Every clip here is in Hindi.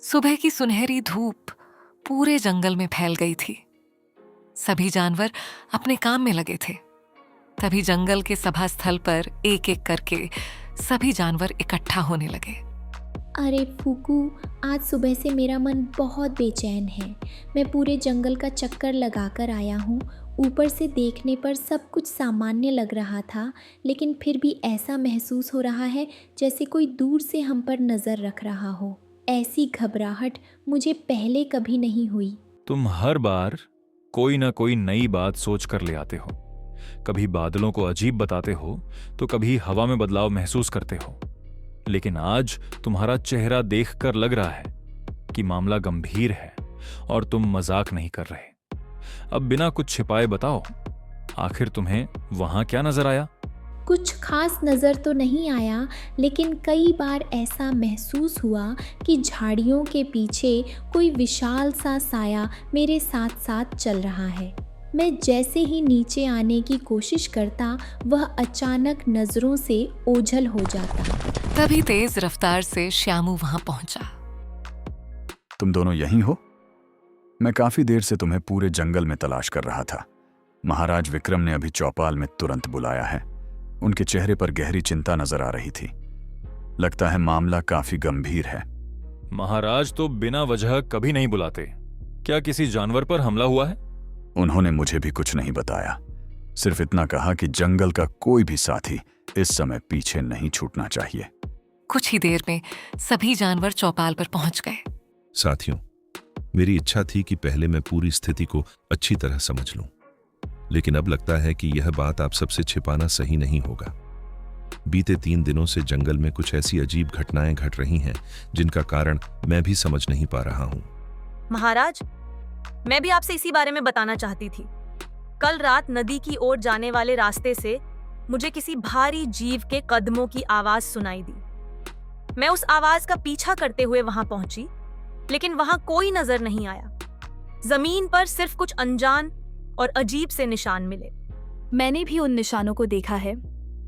सुबह की सुनहरी धूप पूरे जंगल में फैल गई थी। सभी जानवर अपने काम में लगे थे। तभी जंगल के सभा स्थल पर एक एक करके सभी जानवर इकट्ठा होने लगे। अरे फूकू, आज सुबह से मेरा मन बहुत बेचैन है। मैं पूरे जंगल का चक्कर लगाकर आया हूँ। ऊपर से देखने पर सब कुछ सामान्य लग रहा था, लेकिन फिर भी ऐसा महसूस हो रहा है जैसे कोई दूर से हम पर नज़र रख रहा हो। ऐसी घबराहट मुझे पहले कभी नहीं हुई। तुम हर बार कोई ना कोई नई बात सोच कर ले आते हो। कभी बादलों को अजीब बताते हो तो कभी हवा में बदलाव महसूस करते हो, लेकिन आज तुम्हारा चेहरा देखकर लग रहा है कि मामला गंभीर है और तुम मजाक नहीं कर रहे। अब बिना कुछ छिपाए बताओ, आखिर तुम्हें वहां क्या नजर आया? कुछ खास नज़र तो नहीं आया, लेकिन कई बार ऐसा महसूस हुआ कि झाड़ियों के पीछे कोई विशाल सा साया मेरे साथ साथ चल रहा है। मैं जैसे ही नीचे आने की कोशिश करता, वह अचानक नज़रों से ओझल हो जाता। तभी तेज रफ्तार से श्यामू वहां पहुंचा। तुम दोनों यहीं हो? मैं काफी देर से तुम्हें पूरे जंगल में तलाश कर रहा था। महाराज विक्रम ने अभी चौपाल में तुरंत बुलाया है। उनके चेहरे पर गहरी चिंता नजर आ रही थी। लगता है मामला काफी गंभीर है। महाराज तो बिना वजह कभी नहीं बुलाते। क्या किसी जानवर पर हमला हुआ है? उन्होंने मुझे भी कुछ नहीं बताया, सिर्फ इतना कहा कि जंगल का कोई भी साथी इस समय पीछे नहीं छूटना चाहिए। कुछ ही देर में सभी जानवर चौपाल पर पहुंच गए। साथियों, मेरी इच्छा थी कि पहले मैं पूरी स्थिति को अच्छी तरह समझ लूं, लेकिन अब लगता है कि यह बात आप सबसे छिपाना सही नहीं होगा। बीते 3 दिनों से जंगल में कुछ ऐसी अजीब घटनाएं घट रही हैं जिनका कारण मैं भी समझ नहीं पा रहा हूं। महाराज, मैं भी आपसे इसी बारे में बताना चाहती थी। कल रात नदी की ओर जाने वाले रास्ते से मुझे किसी भारी जीव के कदमों की आवाज सुनाई दी। मैं उस आवाज का पीछा करते हुए वहां पहुंची, लेकिन वहां कोई नजर नहीं आया। जमीन पर सिर्फ कुछ अनजान और अजीब से निशान मिले। मैंने भी उन निशानों को देखा है।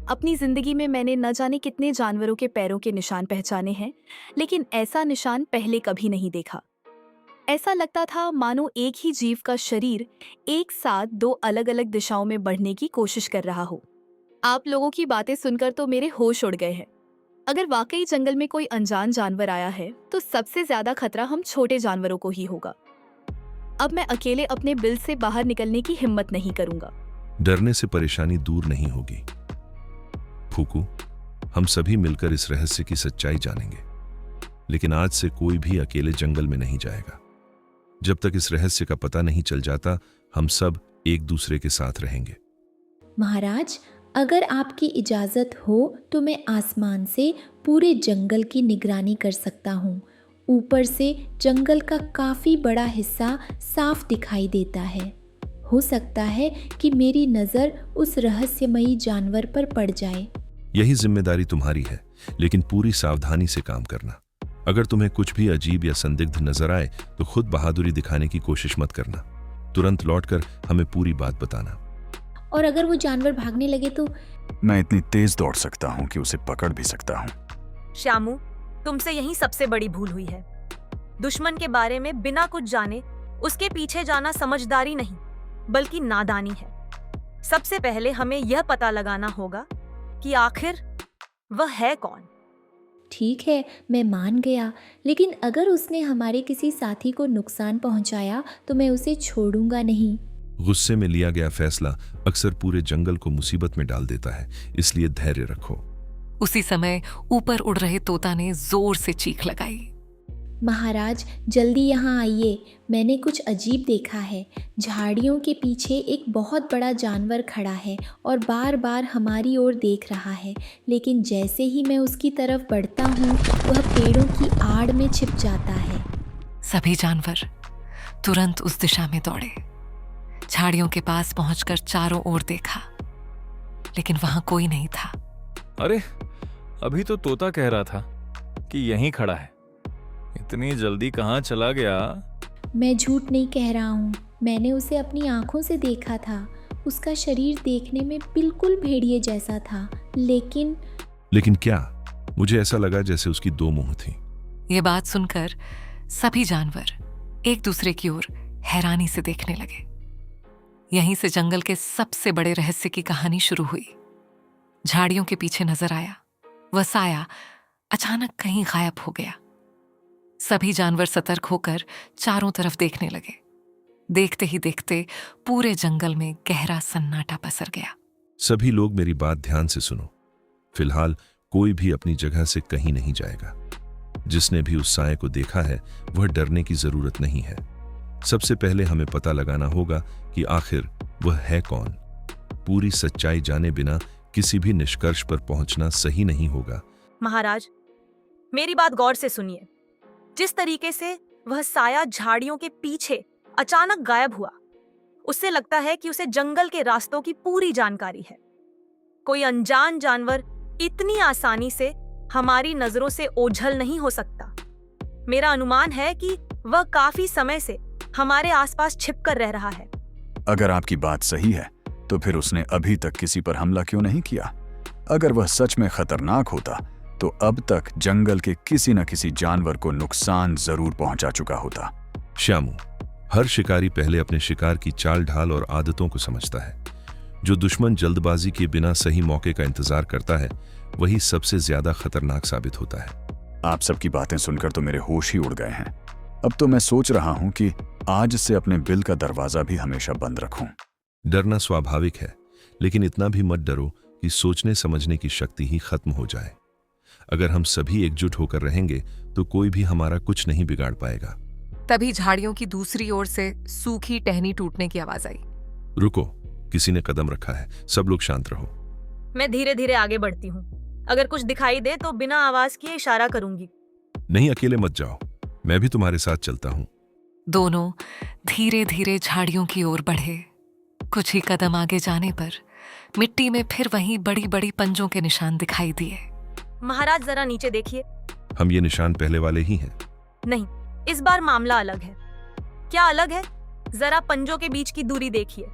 अपनी जिंदगी में मैंने न जाने कितने जानवरों के पैरों के निशान पहचाने हैं, लेकिन ऐसा निशान पहले कभी नहीं देखा। ऐसा लगता था मानो एक ही जीव का शरीर एक साथ 2 अलग अलग दिशाओं में बढ़ने की कोशिश कर रहा हो। आप लोगों की बातें सुनकर तो मेरे होश उड़ गए हैं। अगर वाकई जंगल में कोई अनजान जानवर आया है तो सबसे ज्यादा खतरा हम छोटे जानवरों को ही होगा। अब मैं अकेले अपने बिल से बाहर निकलने की हिम्मत नहीं करूंगा। डरने से परेशानी दूर नहीं होगी फूकू। हम सभी मिलकर इस रहस्य की सच्चाई जानेंगे, लेकिन आज से कोई भी अकेले जंगल में नहीं जाएगा। जब तक इस रहस्य का पता नहीं चल जाता, हम सब एक दूसरे के साथ रहेंगे। महाराज, अगर आपकी इजाज़त हो तो मैं आसमान से पूरे जंगल की निगरानी कर सकता हूँ। ऊपर से जंगल का काफ़ी बड़ा हिस्सा साफ दिखाई देता है। हो सकता है कि मेरी नज़र उस रहस्यमयी जानवर पर पड़ जाए। यही जिम्मेदारी तुम्हारी है, लेकिन पूरी सावधानी से काम करना। अगर तुम्हें कुछ भी अजीब या संदिग्ध नजर आए तो खुद बहादुरी दिखाने की कोशिश मत करना। तुरंत लौटकर हमें पूरी बात बताना। और अगर वो जानवर भागने लगे तो? मैं इतनी तेज दौड़ सकता हूँ कि उसे पकड़ भी सकता हूँ। श्यामू, तुमसे यही सबसे बड़ी भूल हुई है। दुश्मन के बारे में बिना कुछ जाने उसके पीछे जाना समझदारी नहीं, बल्कि नादानी है। सबसे पहले हमें यह पता लगाना होगा कि आखिर वह है कौन। ठीक है, मैं मान गया, लेकिन अगर उसने हमारे किसी साथी को नुकसान पहुंचाया तो मैं उसे छोड़ूंगा नहीं। गुस्से में लिया गया फैसला अक्सर पूरे जंगल को मुसीबत में डाल देता है, इसलिए धैर्य रखो। उसी समय ऊपर उड़ रहे तोता ने जोर से चीख लगाई। महाराज, जल्दी यहाँ आइए, मैंने कुछ अजीब देखा है। झाड़ियों के पीछे एक बहुत बड़ा जानवर खड़ा है और बार बार हमारी ओर देख रहा है, लेकिन जैसे ही मैं उसकी तरफ बढ़ता हूँ वह पेड़ों की आड़ में छिप जाता है। सभी जानवर तुरंत उस दिशा में दौड़े। झाड़ियों के पास पहुंचकर चारों ओर देखा, लेकिन वहां कोई नहीं था। अरे, अभी तो तोता कह रहा था कि यहीं खड़ा है। इतनी जल्दी कहाँ चला गया? मैं झूठ नहीं कह रहा हूँ, मैंने उसे अपनी आंखों से देखा था। उसका शरीर देखने में बिल्कुल भेड़िए जैसा था, लेकिन क्या? मुझे ऐसा लगा जैसे उसकी 2 मुंह थी। ये बात सुनकर सभी जानवर एक दूसरे की ओर हैरानी से देखने लगे। यहीं से जंगल के सबसे बड़े रहस्य की कहानी शुरू हुई। झाड़ियों के पीछे नजर आया वह साया अचानक कहीं गायब हो गया। सभी जानवर सतर्क होकर चारों तरफ देखने लगे। देखते ही देखते पूरे जंगल में गहरा सन्नाटा पसर गया। सभी लोग मेरी बात ध्यान से सुनो। फिलहाल कोई भी अपनी जगह से कहीं नहीं जाएगा। जिसने भी उस साए को देखा है वह डरने की जरूरत नहीं है। सबसे पहले हमें पता लगाना होगा कि आखिर वह है कौन। पूरी सच्चाई जाने बिना किसी भी निष्कर्ष पर पहुंचना सही नहीं होगा। महाराज, मेरी बात गौर से सुनिए। जिस तरीके से वह साया झाड़ियों के पीछे अचानक गायब हुआ, उससे लगता है कि उसे जंगल के रास्तों की पूरी जानकारी है। कोई अनजान जानवर इतनी आसानी से हमारी नजरों से ओझल नहीं हो सकता। मेरा अनुमान है कि वह काफी समय से हमारे आसपास छिपकर रह रहा है। अगर आपकी बात सही है तो फिर उसने अभी तक किसी पर हमला क्यों नहीं किया? अगर वह सच में खतरनाक होता तो अब तक जंगल के किसी न किसी जानवर को नुकसान जरूर पहुंचा चुका होता। श्यामू, हर शिकारी पहले अपने शिकार की चाल ढाल और आदतों को समझता है। जो दुश्मन जल्दबाजी के बिना सही मौके का इंतजार करता है वही सबसे ज्यादा खतरनाक साबित होता है। आप सबकी बातें सुनकर तो मेरे होश ही उड़ गए हैं। अब तो मैं सोच रहा हूं कि आज से अपने बिल का दरवाजा भी हमेशा बंद रखूं। डरना स्वाभाविक है, लेकिन इतना भी मत डरो कि सोचने समझने की शक्ति ही खत्म हो जाए। अगर हम सभी एकजुट होकर रहेंगे तो कोई भी हमारा कुछ नहीं बिगाड़ पाएगा। तभी झाड़ियों की दूसरी ओर से सूखी टहनी टूटने की आवाज आई। रुको, किसी ने कदम रखा है। सब लोग शांत रहो। मैं धीरे धीरे आगे बढ़ती हूँ। अगर कुछ दिखाई दे तो बिना आवाज किए इशारा करूंगी। नहीं, अकेले मत जाओ, मैं भी तुम्हारे साथ चलता हूँ। दोनों धीरे धीरे झाड़ियों की ओर बढ़े। कुछ ही कदम आगे जाने पर मिट्टी में फिर वहीं बड़ी बड़ी पंजों के निशान दिखाई दिए। महाराज, जरा नीचे देखिए। हम ये निशान पहले वाले ही हैं। नहीं, इस बार मामला अलग है। क्या अलग है? जरा पंजों के बीच की दूरी देखिए।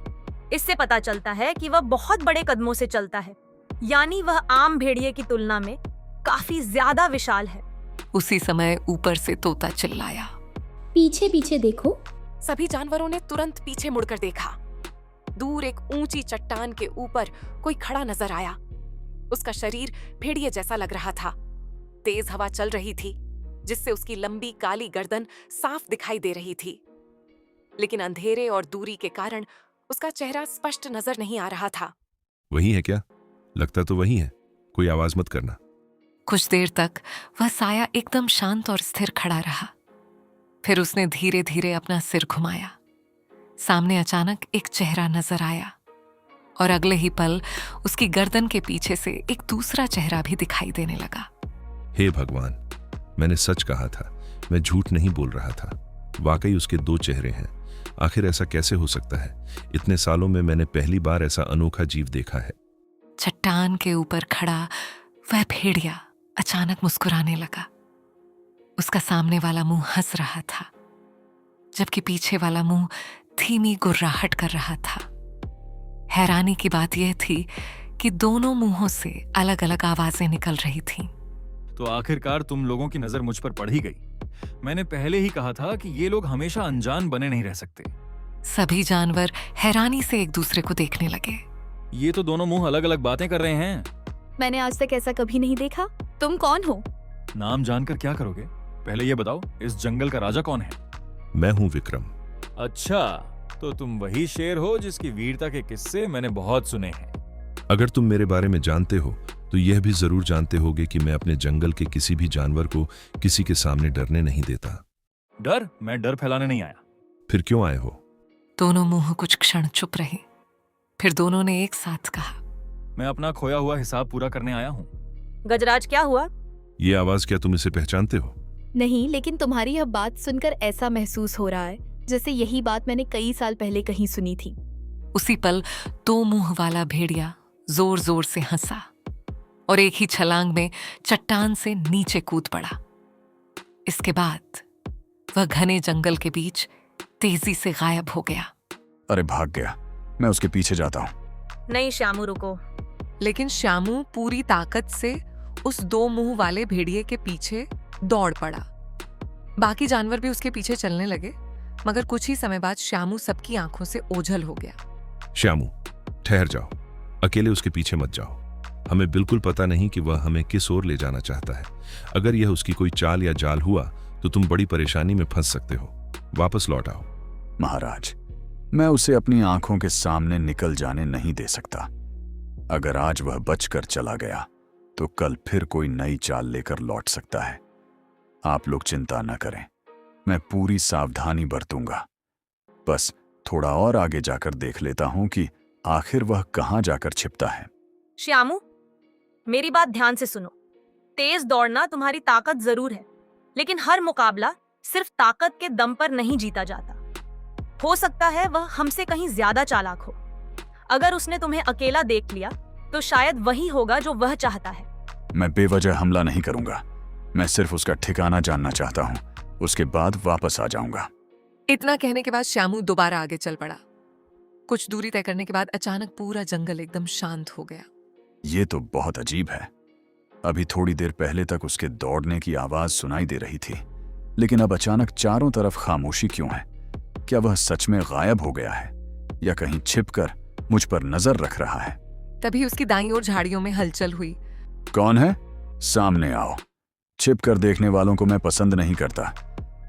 इससे पता चलता है कि वह बहुत बड़े कदमों से चलता है, यानी वह आम भेड़िए की तुलना में काफी ज्यादा विशाल है। उसी समय ऊपर से तोता चिल्लाया। पीछे पीछे देखो। सभी जानवरों ने तुरंत पीछे मुड़कर देखा। दूर एक ऊंची चट्टान के ऊपर कोई खड़ा नजर आया। उसका शरीर भेड़िए जैसा लग रहा था। तेज हवा चल रही थी जिससे उसकी लंबी काली गर्दन साफ दिखाई दे रही थी, लेकिन अंधेरे और दूरी के कारण उसका चेहरा स्पष्ट नजर नहीं आ रहा था। वही है क्या? लगता तो वही है। कोई आवाज मत करना। कुछ देर तक वह साया एकदम शांत और स्थिर खड़ा रहा। फिर उसने धीरे धीरे अपना सिर घुमाया। सामने अचानक एक चेहरा नजर आया और अगले ही पल उसकी गर्दन के पीछे से एक दूसरा चेहरा भी दिखाई देने लगा। हे भगवान, मैंने सच कहा था। मैं झूठ नहीं बोल रहा था। वाकई उसके दो चेहरे हैं। आखिर ऐसा कैसे हो सकता है? इतने सालों में मैंने पहली बार ऐसा अनोखा जीव देखा है। चट्टान के ऊपर खड़ा वह भेड़िया अचानक मुस्कुराने लगा। उसका सामने वाला मुंह हंस रहा था, जबकि पीछे वाला मुंह धीमी गुर्राहट कर रहा था। हैरानी की बात यह थी कि दोनों मुंहों से अलग अलग आवाजें निकल रही थीं। तो आखिरकार तुम लोगों की नजर मुझ पर पड़ ही गई। मैंने पहले ही कहा था कि ये लोग हमेशा अनजान बने नहीं रह सकते। सभी जानवर हैरानी से एक दूसरे को देखने लगे। ये तो दोनों मुंह अलग अलग बातें कर रहे हैं। मैंने आज तक ऐसा कभी नहीं देखा। तुम कौन हो? नाम जानकर क्या करोगे? पहले ये बताओ, इस जंगल का राजा कौन है? मैं हूं विक्रम। अच्छा, तो तुम वही शेर हो जिसकी वीरता के किस्से मैंने बहुत सुने हैं। अगर तुम मेरे बारे में जानते हो तो यह भी जरूर जानते होगे कि मैं अपने जंगल के किसी भी जानवर को किसी के सामने डरने नहीं देता। डर? मैं डर फैलाने नहीं आया। फिर क्यों आए हो? दोनों मुंह कुछ क्षण चुप रहे। फिर दोनों ने एक साथ कहा, मैं अपना खोया हुआ हिसाब पूरा करने आया हूँ। गजराज, क्या हुआ? ये आवाज, क्या तुम इसे पहचानते हो? नहीं, लेकिन तुम्हारी यह बात सुनकर ऐसा महसूस हो रहा है जैसे यही बात मैंने कई साल पहले कहीं सुनी थी। उसी पल दो मुंह वाला भेड़िया जोर जोर से हंसा और एक ही छलांग में चट्टान से नीचे कूद पड़ा। इसके बाद वह घने जंगल के बीच तेजी से गायब हो गया। अरे भाग गया, मैं उसके पीछे जाता हूँ। नहीं श्यामू, रुको। लेकिन श्यामू पूरी ताकत से उस दो मुंह वाले भेड़िए के पीछे दौड़ पड़ा। बाकी जानवर भी उसके पीछे चलने लगे, मगर कुछ ही समय बाद श्यामू सबकी आंखों से ओझल हो गया। श्यामू, ठहर जाओ, अकेले उसके पीछे मत जाओ। हमें बिल्कुल पता नहीं कि वह हमें किस ओर ले जाना चाहता है। अगर यह उसकी कोई चाल या जाल हुआ तो तुम बड़ी परेशानी में फंस सकते हो। वापस लौट आओ। महाराज, मैं उसे अपनी आंखों के सामने निकल जाने नहीं दे सकता। अगर आज वह बचकर चला गया तो कल फिर कोई नई चाल लेकर लौट सकता है। आप लोग चिंता न करें, मैं पूरी सावधानी बरतूंगा। बस थोड़ा और आगे जाकर देख लेता हूं कि आखिर वह कहां जाकर छिपता है। श्यामू, मेरी बात ध्यान से सुनो। तेज दौड़ना तुम्हारी ताकत जरूर है, लेकिन हर मुकाबला सिर्फ ताकत के दम पर नहीं जीता जाता। हो सकता है वह हमसे कहीं ज्यादा चालाक हो। अगर उसने तुम्हें अकेला देख लिया तो शायद वही होगा जो वह चाहता है। मैं बेवजह हमला नहीं करूंगा। मैं सिर्फ उसका ठिकाना जानना चाहता हूं, उसके बाद वापस आ जाऊंगा। इतना कहने के बाद श्यामू दोबारा आगे चल पड़ा। कुछ दूरी तय करने के बाद अचानक पूरा जंगल एकदम शांत हो गया। ये तो बहुत अजीब है। अभी थोड़ी देर पहले तक उसके दौड़ने की आवाज सुनाई दे रही थी, लेकिन अब अचानक चारों तरफ खामोशी क्यों है? क्या वह सच में गायब हो गया है या कहीं छिपकर मुझ पर नजर रख रहा है? तभी उसकी दाईं ओर झाड़ियों में हलचल हुई। कौन है? सामने आओ। छिपकर देखने वालों को मैं पसंद नहीं करता।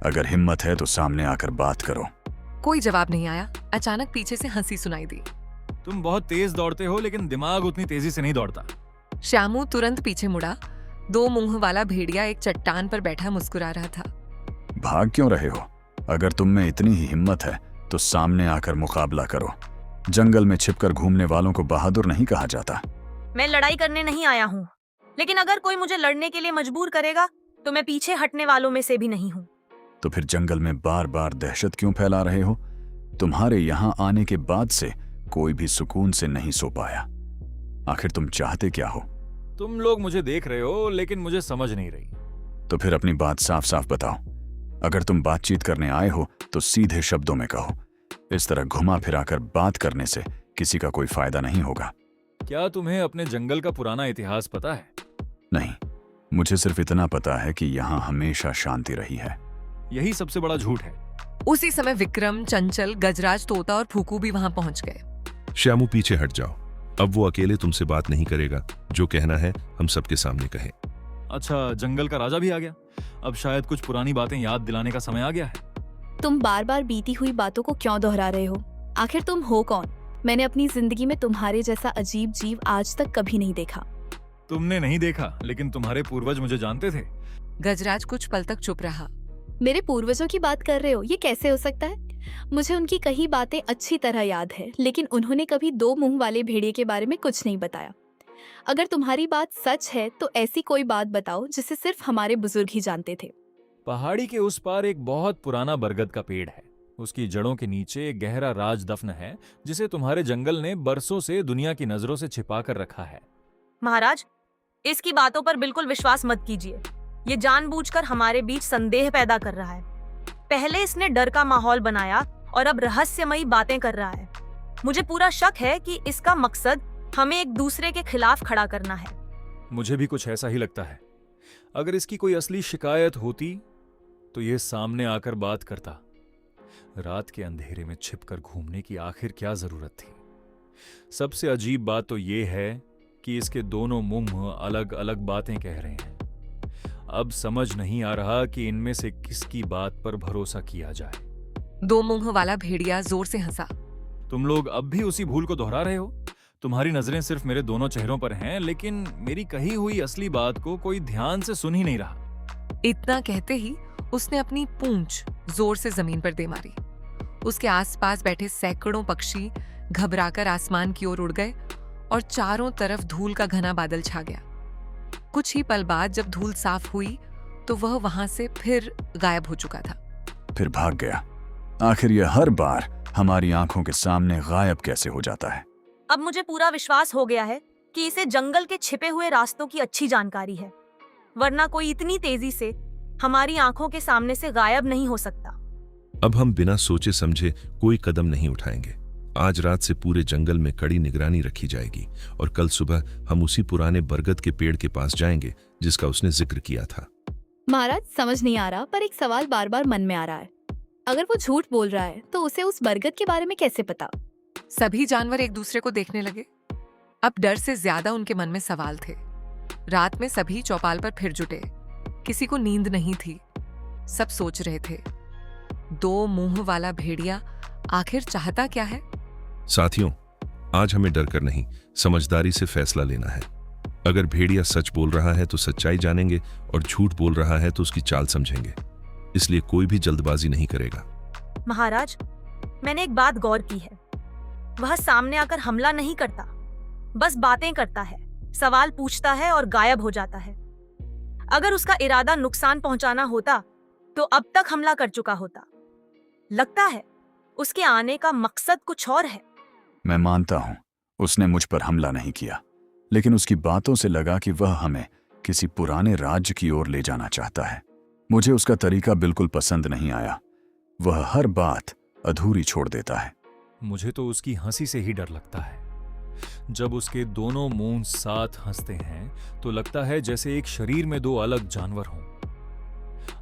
अगर हिम्मत है तो सामने आकर बात करो। कोई जवाब नहीं आया। अचानक पीछे से हंसी सुनाई दी। तुम बहुत तेज दौड़ते हो, लेकिन दिमाग उतनी तेजी से नहीं दौड़ता। श्यामू तुरंत पीछे मुड़ा। 2 मुंह वाला भेड़िया एक चट्टान पर बैठा मुस्कुरा रहा था। भाग क्यों रहे हो? अगर तुम में इतनी ही हिम्मत है तो सामने आकर मुकाबला करो। जंगल में छिपकर घूमने वालों को बहादुर नहीं कहा जाता। मैं लड़ाई करने नहीं आया हूँ, लेकिन अगर कोई मुझे लड़ने के लिए मजबूर करेगा तो मैं पीछे हटने वालों में से भी नहीं हूँ। तो फिर जंगल में बार बार दहशत क्यों फैला रहे हो? तुम्हारे यहाँ आने के बाद से कोई भी सुकून से नहीं सो पाया। आखिर तुम चाहते क्या हो? तुम लोग मुझे देख रहे हो, लेकिन मुझे समझ नहीं रही। तो फिर अपनी बात साफ साफ बताओ। अगर तुम बातचीत करने आए हो तो सीधे शब्दों में कहो। इस तरह घुमा फिराकर बात करने से किसी का कोई फायदा नहीं होगा। क्या तुम्हें अपने जंगल का पुराना इतिहास पता है? नहीं, मुझे सिर्फ इतना पता है कि यहाँ हमेशा शांति रही है। यही सबसे बड़ा झूठ है। उसी समय विक्रम, चंचल, गजराज, तोता और फूकू भी वहां पहुंच गए। श्यामू, पीछे हट जाओ। अब वो अकेले तुमसे बात नहीं करेगा। जो कहना है हम सबके सामने कहे। अच्छा, जंगल का राजा भी आ गया। अब शायद कुछ पुरानी बातें याद दिलाने का समय आ गया है। तुम बार बार बीती हुई बातों को क्यों दोहरा रहे हो? आखिर तुम हो कौन? मैंने अपनी जिंदगी में तुम्हारे जैसा अजीब जीव आज तक कभी नहीं देखा। तुमने नहीं देखा, लेकिन तुम्हारे पूर्वज मुझे जानते थे। गजराज कुछ पल तक चुप रहा। मेरे पूर्वजों की बात कर रहे हो? ये कैसे हो सकता है? मुझे उनकी कई बातें अच्छी तरह याद है, लेकिन उन्होंने कभी 2 मुंह वाले भेड़िए के बारे में कुछ नहीं बताया। अगर तुम्हारी बात सच है तो ऐसी कोई बात बताओ जिसे सिर्फ हमारे बुजुर्ग ही जानते थे। पहाड़ी के उस पार एक बहुत पुराना बरगद का पेड़ है। उसकी जड़ों के नीचे एक गहरा राज दफन है, जिसे तुम्हारे जंगल ने बरसों से दुनिया की नजरों से छिपा कर रखा है। महाराज, इसकी बातों पर बिल्कुल विश्वास मत कीजिए। ये जानबूझकर हमारे बीच संदेह पैदा कर रहा है। पहले इसने डर का माहौल बनाया और अब रहस्यमयी बातें कर रहा है। मुझे पूरा शक है कि इसका मकसद हमें एक दूसरे के खिलाफ खड़ा करना है। मुझे भी कुछ ऐसा ही लगता है। अगर इसकी कोई असली शिकायत होती तो ये सामने आकर बात करता। रात के अंधेरे में छिपकर घूमने की आखिर क्या जरूरत थी? सबसे अजीब बात तो ये है कि इसके दोनों मुंह अलग अलग बातें कह रहे हैं। अब समझ नहीं आ रहा कि इनमें से किसकी बात पर भरोसा किया जाए। 2 मुंह वाला भेड़िया जोर से हंसा। तुम लोग अब भी उसी भूल को दोहरा रहे हो। तुम्हारी नजरें सिर्फ मेरे दोनों चेहरों पर हैं, लेकिन मेरी कही हुई असली बात को कोई ध्यान से सुन ही नहीं रहा। इतना कहते ही उसने अपनी पूंछ जोर से जमीन पर दे मारी। उसके आसपास बैठे सैकड़ों पक्षी घबराकर आसमान की ओर उड़ गए और चारों तरफ धूल का घना बादल छा गया। कुछ ही पल बाद जब धूल साफ हुई तो वह वहां से फिर गायब हो चुका था। फिर भाग गया। आखिर यह हर बार हमारी आंखों के सामने गायब कैसे हो जाता है? अब मुझे पूरा विश्वास हो गया है कि इसे जंगल के छिपे हुए रास्तों की अच्छी जानकारी है, वरना कोई इतनी तेजी से हमारी आंखों के सामने से गायब नहीं हो सकता। अब हम बिना सोचे समझे कोई कदम नहीं उठाएंगे। आज रात से पूरे जंगल में कड़ी निगरानी रखी जाएगी और कल सुबह हम उसी पुराने बरगद के पेड़ के पास जाएंगे जिसका उसने जिक्र किया था। महाराज समझ नहीं आ रहा, पर एक सवाल बार बार मन में आ रहा है। अगर वो झूठ बोल रहा है तो उसे उस बरगद के बारे में कैसे पता? सभी जानवर एक दूसरे को देखने लगे। अब डर से ज्यादा उनके मन में सवाल थे। रात में सभी चौपाल पर फिर जुटे। किसी को नींद नहीं थी। सब सोच रहे थे, दो मुंह वाला भेड़िया आखिर चाहता क्या है? साथियों, आज हमें डर कर नहीं, समझदारी से फैसला लेना है। अगर भेड़िया सच बोल रहा है तो सच्चाई जानेंगे और झूठ बोल रहा है तो उसकी चाल समझेंगे। इसलिए कोई भी जल्दबाजी नहीं करेगा। महाराज, मैंने एक बात गौर की है। वह सामने आकर हमला नहीं करता, बस बातें करता है, सवाल पूछता है और गायब हो जाता है। अगर उसका इरादा नुकसान पहुंचाना होता तो अब तक हमला कर चुका होता। लगता है उसके आने का मकसद कुछ और है। मैं मानता हूं उसने मुझ पर हमला नहीं किया, लेकिन उसकी बातों से लगा कि वह हमें किसी पुराने राज्य की ओर ले जाना चाहता है। मुझे उसका तरीका बिल्कुल पसंद नहीं आया। वह हर बात अधूरी छोड़ देता है। मुझे तो उसकी हंसी से ही डर लगता है। जब उसके दोनों मुंह साथ हंसते हैं तो लगता है जैसे एक शरीर में दो अलग जानवर हों।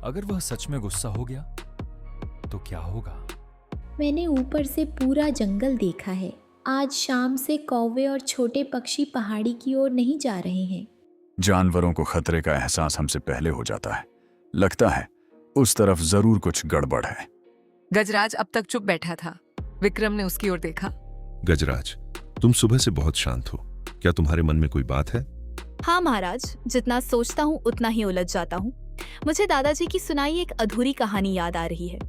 अगर वह सच में गुस्सा हो गया तो क्या होगा? मैंने ऊपर से पूरा जंगल देखा है। आज शाम से कौवे और छोटे पक्षी पहाड़ी की ओर नहीं जा रहे हैं। जानवरों को खतरे का एहसास हमसे पहले हो जाता है। लगता है उस तरफ जरूर कुछ गड़बड़ है। गजराज अब तक चुप बैठा था। विक्रम ने उसकी ओर देखा। गजराज, तुम सुबह से बहुत शांत हो। क्या तुम्हारे मन में कोई बात है? हाँ महाराज, जितना सोचता हूँ उतना ही उलझ जाता हूँ। मुझे दादाजी की सुनाई एक अधूरी कहानी याद आ रही है।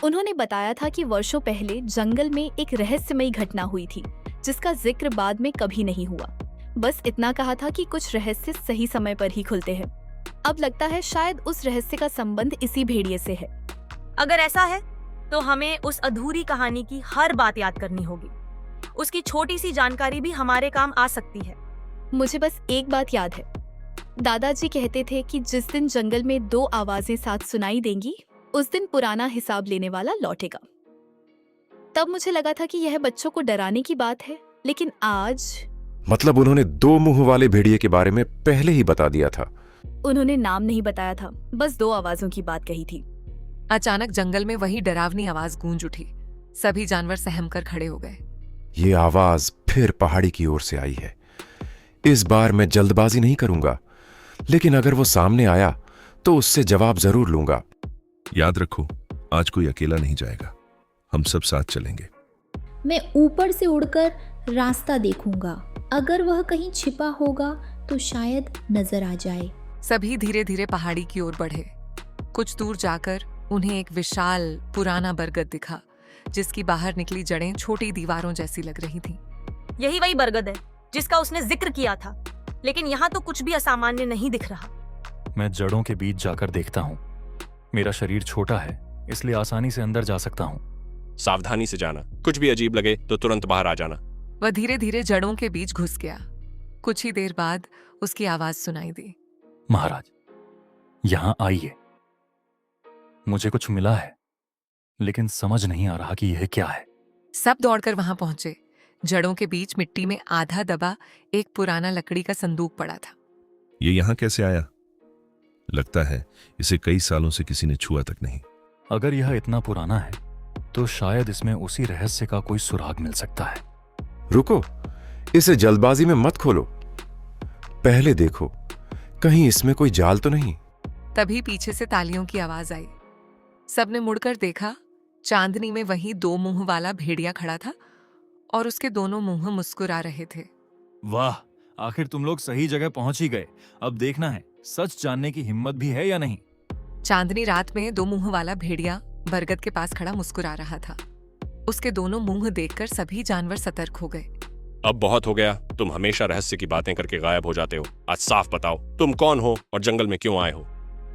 उन्होंने बताया था कि वर्षों पहले जंगल में एक रहस्यमयी घटना हुई थी, जिसका जिक्र बाद में कभी नहीं हुआ। बस इतना कहा था कि कुछ रहस्य सही समय पर ही खुलते हैं। अब लगता है शायद उस रहस्य का संबंध इसी भेड़िए से है। अगर ऐसा है तो हमें उस अधूरी कहानी की हर बात याद करनी होगी। उसकी छोटी सी जानकारी भी हमारे काम आ सकती है। मुझे बस एक बात याद है। दादाजी कहते थे कि जिस दिन जंगल में दो आवाजें साथ सुनाई देंगी, उस दिन पुराना हिसाब लेने वाला लौटेगा। तब मुझे लगा था कि यह बच्चों को डराने की बात है, लेकिन आज मतलब उन्होंने दो मुंह वाले भेड़िए के बारे में पहले ही बता दिया था। उन्होंने नाम नहीं बताया था, बस दो आवाजों की बात कही थी। अचानक जंगल में वही डरावनी आवाज गूंज उठी। सभी जानवर सहम कर खड़े हो गए। ये आवाज फिर पहाड़ी की ओर से आई है। इस बार मैं जल्दबाजी नहीं करूंगा, लेकिन अगर वो सामने आया तो उससे जवाब जरूर लूंगा। याद रखो, आज कोई अकेला नहीं जाएगा, हम सब साथ चलेंगे। मैं ऊपर से उड़कर रास्ता देखूंगा। अगर वह कहीं छिपा होगा तो शायद नजर आ जाए। सभी धीरे धीरे पहाड़ी की ओर बढ़े। कुछ दूर जाकर उन्हें एक विशाल पुराना बरगद दिखा, जिसकी बाहर निकली जड़ें छोटी दीवारों जैसी लग रही थीं। यही वही बरगद है जिसका उसने जिक्र किया था, लेकिन यहाँ तो कुछ भी असामान्य नहीं दिख रहा। मैं जड़ों के बीच जाकर देखता हूँ। मेरा शरीर छोटा है, इसलिए आसानी से अंदर जा सकता हूँ। सावधानी से जाना, कुछ भी अजीब लगे तो तुरंत बाहर आ जाना। वह धीरे धीरे जड़ों के बीच घुस गया। कुछ ही देर बाद उसकी आवाज सुनाई दी। महाराज, यहां आइए। मुझे कुछ मिला है, लेकिन समझ नहीं आ रहा कि यह क्या है। सब दौड़कर वहां पहुंचे। जड़ों के बीच मिट्टी में आधा दबा एक पुराना लकड़ी का संदूक पड़ा था। ये यहां कैसे आया? लगता है इसे कई सालों से किसी ने छुआ तक नहीं। अगर यह इतना पुराना है तो शायद इसमें उसी रहस्य का कोई सुराग मिल सकता है। रुको, इसे जल्दबाजी में मत खोलो। पहले देखो कहीं इसमें कोई जाल तो नहीं। तभी पीछे से तालियों की आवाज आई। सबने मुड़कर देखा। चांदनी में वही दो मुंह वाला भेड़िया खड़ा था और उसके दोनों मुंह मुस्कुरा रहे थे। वाह, आखिर तुम लोग सही जगह पहुंच ही गए। अब देखना है सच जानने की हिम्मत भी है या नहीं। चांदनी रात में दो मुंह वाला भेड़िया बरगद के पास खड़ा मुस्कुरा रहा था। उसके दोनों मुंह देखकर सभी जानवर सतर्क हो गए। अब बहुत हो गया, तुम हमेशा रहस्य की बातें करके गायब हो जाते हो। आज साफ बताओ, तुम कौन हो और जंगल में क्यों आए हो?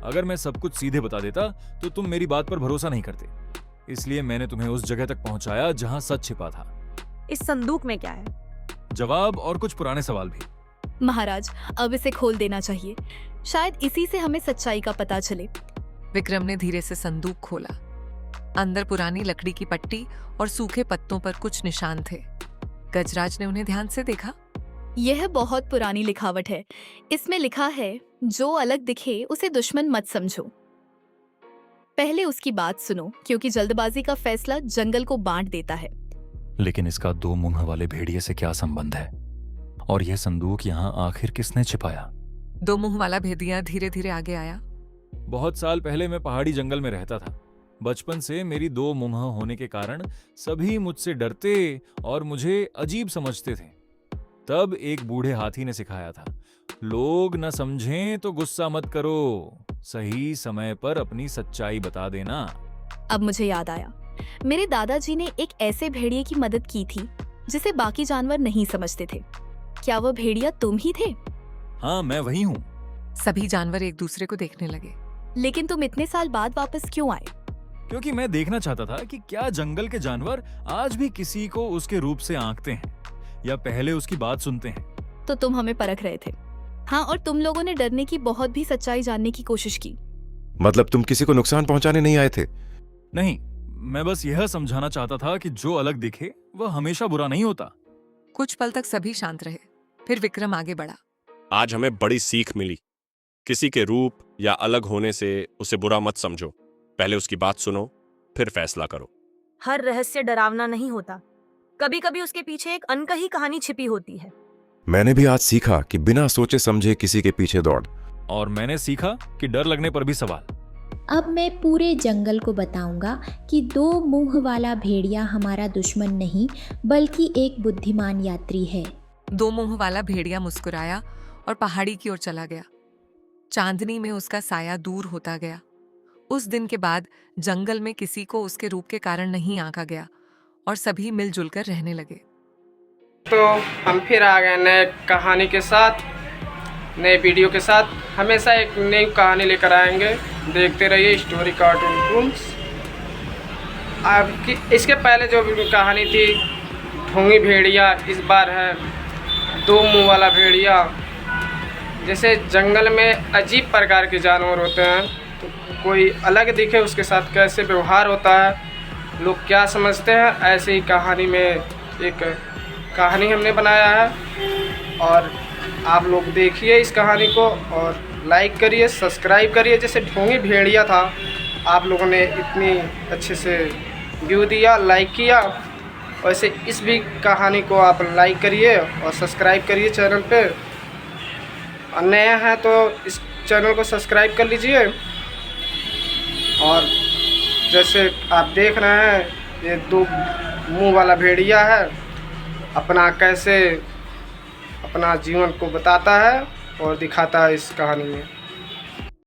अगर मैं सब कुछ सीधे बता देता तो तुम मेरी बात पर भरोसा नहीं करते, इसलिए मैंने तुम्हें उस जगह तक पहुंचाया जहां सच छिपा था। इस संदूक में क्या है? जवाब और कुछ पुराने सवाल भी। महाराज, अब इसे खोल देना चाहिए। शायद इसी से हमें सच्चाई का पता चले। विक्रम ने धीरे से संदूक खोला। अंदर पुरानी लकड़ी की पट्टी और सूखे पत्तों पर कुछ निशान थे। गजराज ने उन्हें ध्यान से देखा। यह बहुत पुरानी लिखावट है। इसमें लिखा है, जो अलग दिखे उसे दुश्मन मत समझो। पहले उसकी बात सुनो, क्योंकि जल्दबाजी का फैसला जंगल को बांट देता है। लेकिन इसका 2 मुंह वाले भेड़िए से क्या संबंध है? और यह संदूक यहाँ आखिर किसने छिपाया? 2 मुंह वाला भेदिया धीरे धीरे आगे आया। बहुत साल पहले मैं पहाड़ी जंगल में रहता था। बचपन से मेरी 2 मुंह होने के कारण सभी मुझसे डरते और मुझे अजीब समझते थे। तब एक बूढ़े हाथी ने सिखाया था, लोग न समझें तो गुस्सा मत करो, सही समय पर अपनी सच्चाई बता देना। अब मुझे याद आया, मेरे दादाजी ने एक ऐसे भेड़िए की मदद की थी जिसे बाकी जानवर नहीं समझते थे। क्या वह भेड़िया तुम ही थे? हाँ, मैं वही हूँ। सभी जानवर एक दूसरे को देखने लगे। लेकिन तुम इतने साल बाद वापस क्यों आए? क्योंकि मैं देखना चाहता था कि क्या जंगल के जानवर आज भी किसी को उसके रूप से आंकते हैं या पहले उसकी बात सुनते हैं। तो तुम हमें परख रहे थे। हाँ, और तुम लोगों ने डरने की बहुत भी सच्चाई जानने की कोशिश की। मतलब तुम किसी को नुकसान पहुंचाने नहीं आए थे? नहीं, मैं बस यह समझाना चाहता था कि जो अलग दिखे वह हमेशा बुरा नहीं होता। कुछ पल तक सभी शांत रहे। फिर विक्रम आगे बढ़ा। आज हमें बड़ी सीख मिली। किसी के रूप या अलग होने से उसे बुरा मत समझो। पहले उसकी बात सुनो, फिर फैसला करो। हर रहस्य डरावना नहीं होता। कभी कभी उसके पीछे एक अनकही कहानी छिपी होती है। मैंने भी आज सीखा कि बिना सोचे समझे किसी के पीछे दौड़। और मैंने सीखा कि डर लगने पर भी सवाल। अब मैं पूरे जंगल को बताऊंगा कि 2 मुंह वाला भेड़िया हमारा दुश्मन नहीं, बल्कि एक बुद्धिमान यात्री है। 2 मुंह वाला भेड़िया मुस्कुराया और पहाड़ी की ओर चला गया। चांदनी में उसका साया दूर होता गया। उस दिन के बाद जंगल में किसी को उसके रूप के कारण नहीं आंका गया और सभी मिलजुल कर रहने लगे। तो हम फिर आ गए नए कहानी के साथ, नए वीडियो के साथ। हमेशा एक नई कहानी लेकर आएंगे। देखते रहिए स्टोरी कार्टून टून्स। अब इसके पहले जो कहानी थी ढोंगी भेड़िया, इस बार है 2 मुंह वाला भेड़िया। जैसे जंगल में अजीब प्रकार के जानवर होते हैं, तो कोई अलग दिखे उसके साथ कैसे व्यवहार होता है, लोग क्या समझते हैं, ऐसे ही कहानी में एक कहानी हमने बनाया है। और आप लोग देखिए इस कहानी को और लाइक करिए, सब्सक्राइब करिए। जैसे ढोंगी भेड़िया था, आप लोगों ने इतनी अच्छे से व्यू दिया, लाइक किया, वैसे इस भी कहानी को आप लाइक करिए और सब्सक्राइब करिए चैनल पे। और नया है तो इस चैनल को सब्सक्राइब कर लीजिए। और जैसे आप देख रहे हैं, ये 2 मुंह वाला भेड़िया है, अपना कैसे अपना जीवन को बताता है और दिखाता है इस कहानी में।